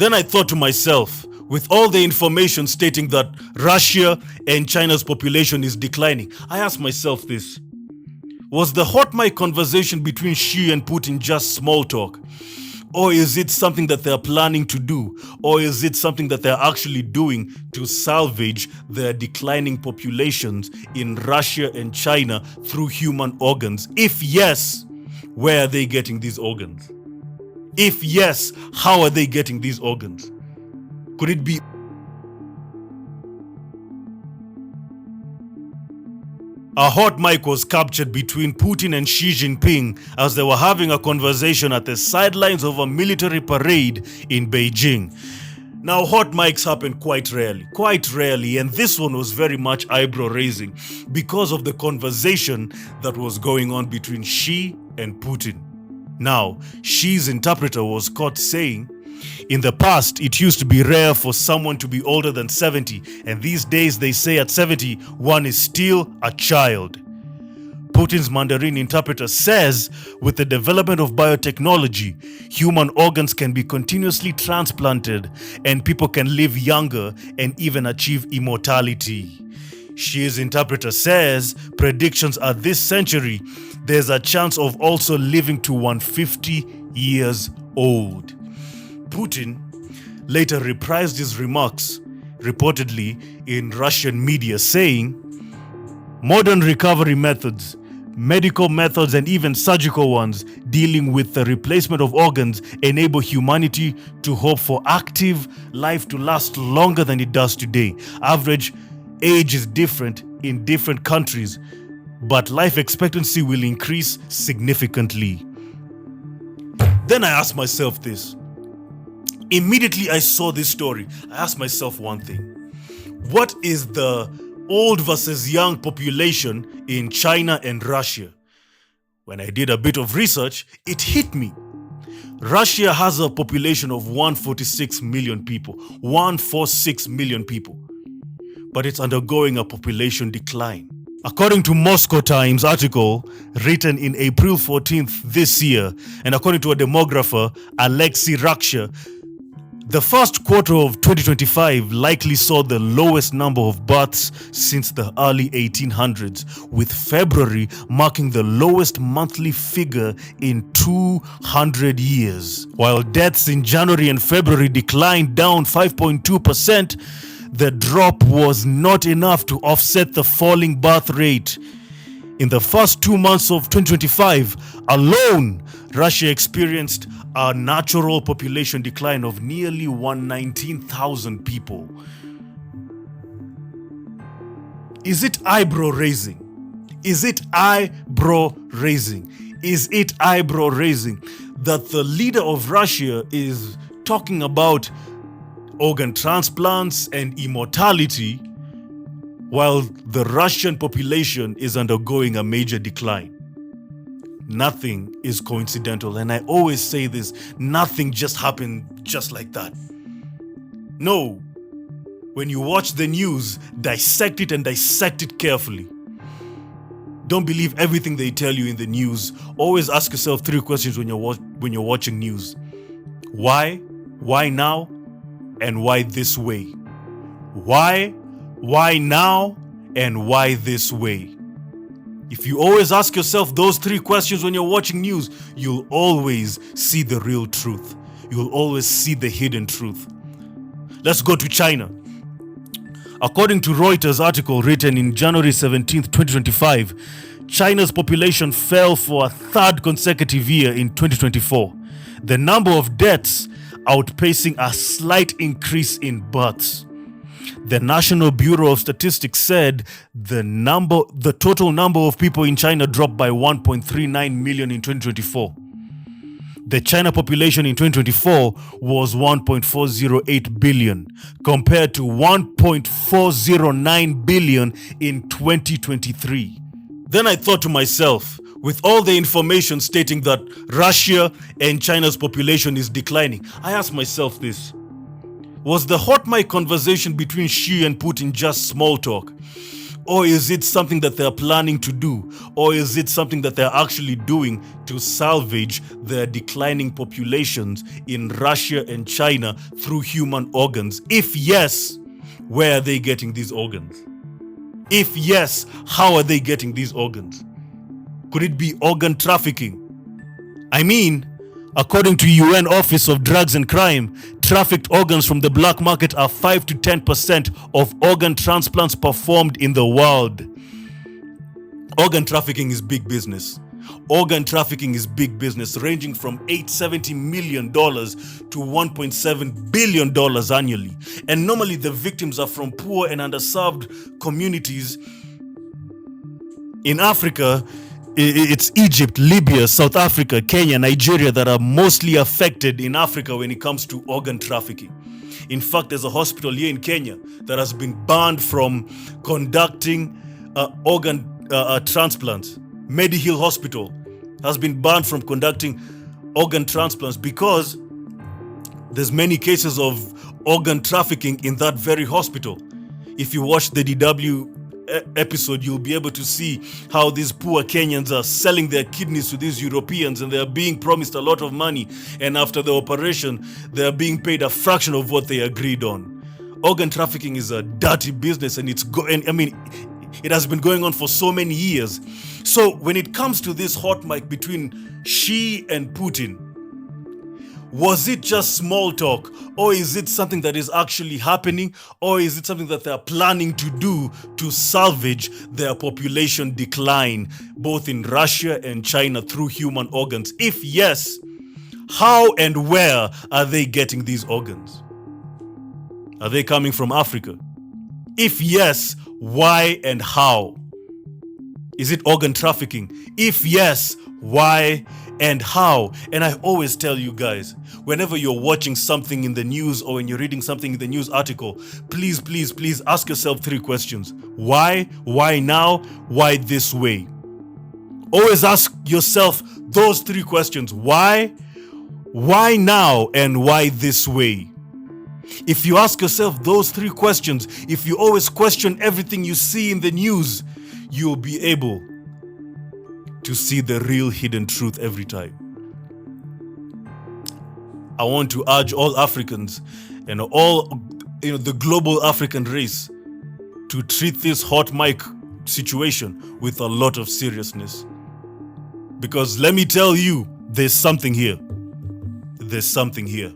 Then I thought to myself, with all the information stating that Russia and China's population is declining, I asked myself this: was the hot mic conversation between Xi and Putin just small talk? Or is it something that they're planning to do? Or is it something that they're actually doing to salvage their declining populations in Russia and China through human organs? If yes, where are they getting these organs? If yes, how are they getting these organs? Could it be a hot mic was captured between Putin and Xi Jinping as they were having a conversation at the sidelines of a military parade in Beijing. Now, hot mics happen quite rarely, and this one was very much eyebrow-raising because of the conversation that was going on between Xi and Putin. Now, Xi's interpreter was caught saying, in the past, it used to be rare for someone to be older than 70, and these days they say at 70, one is still a child. Putin's Mandarin interpreter says, with the development of biotechnology, human organs can be continuously transplanted, and people can live younger and even achieve immortality. Xi's interpreter says, predictions are this century, there's a chance of also living to 150 years old. Putin later reprised his remarks, reportedly in Russian media, saying, modern recovery methods, medical methods and even surgical ones dealing with the replacement of organs enable humanity to hope for active life to last longer than it does today. Average age is different in different countries, but life expectancy will increase significantly. Then I asked myself this. Immediately I saw this story, I asked myself one thing. What is the old versus young population in China and Russia? When I did a bit of research, it hit me. Russia has a population of 146 million people. 146 million people. But it's undergoing a population decline. According to Moscow Times article written in April 14th this year, and according to a demographer, Alexei Raksha, the first quarter of 2025 likely saw the lowest number of births since the early 1800s, with February marking the lowest monthly figure in 200 years. While deaths in January and February declined down 5.2%, the drop was not enough to offset the falling birth rate. In the first 2 months of 2025 alone, Russia experienced a natural population decline of nearly 119,000 people. Is it eyebrow-raising? Is it eyebrow-raising? Is it eyebrow-raising that the leader of Russia is talking about organ transplants and immortality while the Russian population is undergoing a major decline? Nothing is coincidental, and I always say this, nothing just happened just like that. No, when you watch the news, dissect it and dissect it carefully. Don't believe everything they tell you in the news. Always ask yourself 3 questions when you're watching news. Why? Why now? And why this way? Why? Why now? And why this way? If you always ask yourself those 3 questions when you're watching news, you'll always see the real truth. You'll always see the hidden truth. Let's go to China. According to Reuters article written in January 17th, 2025, China's population fell for a 3rd consecutive year in 2024. The number of deaths outpacing a slight increase in births. The National Bureau of Statistics said the total number of people in China dropped by 1.39 million in 2024. The China population in 2024 was 1.408 billion compared to 1.409 billion in 2023. Then I thought to myself, with all the information stating that Russia and China's population is declining, I asked myself this. Was the hot mic conversation between Xi and Putin just small talk? Or is it something that they're planning to do? Or is it something that they're actually doing to salvage their declining populations in Russia and China through human organs? If yes, where are they getting these organs? If yes, how are they getting these organs? Could it be organ trafficking? I mean, according to UN Office of Drugs and Crime, trafficked organs from the black market are 5 to 10% of organ transplants performed in the world. Organ trafficking is big business. Organ trafficking is big business, ranging from $870 million to $1.7 billion annually. And normally the victims are from poor and underserved communities. In Africa, it's Egypt, Libya, South Africa, Kenya, Nigeria that are mostly affected in Africa when it comes to organ trafficking. In fact, there's a hospital here in Kenya that has been banned from conducting organ transplants. Medihill Hospital has been banned from conducting organ transplants because there's many cases of organ trafficking in that very hospital. If you watch the DW episode, you'll be able to see how these poor Kenyans are selling their kidneys to these Europeans, and they're being promised a lot of money, and after the operation they're being paid a fraction of what they agreed on. Organ trafficking is a dirty business, and it has been going on for so many years. So when it comes to this hot mic between Xi and Putin, was it just small talk, or is it something that is actually happening, or is it something that they're planning to do to salvage their population decline, both in Russia and China through human organs? If yes, how and where are they getting these organs? Are they coming from Africa? If yes, why and how? Is it organ trafficking? If yes, why and how? And I always tell you guys, whenever you're watching something in the news or when you're reading something in the news article, please ask yourself 3 questions. Why? Why now? Why this way? Always ask yourself those 3 questions. Why now? And why this way? If you ask yourself those 3 questions, if you always question everything you see in the news, you'll be able to see the real hidden truth every time. I want to urge all Africans and all the global African race to treat this hot mic situation with a lot of seriousness. Because let me tell you, there's something here. There's something here.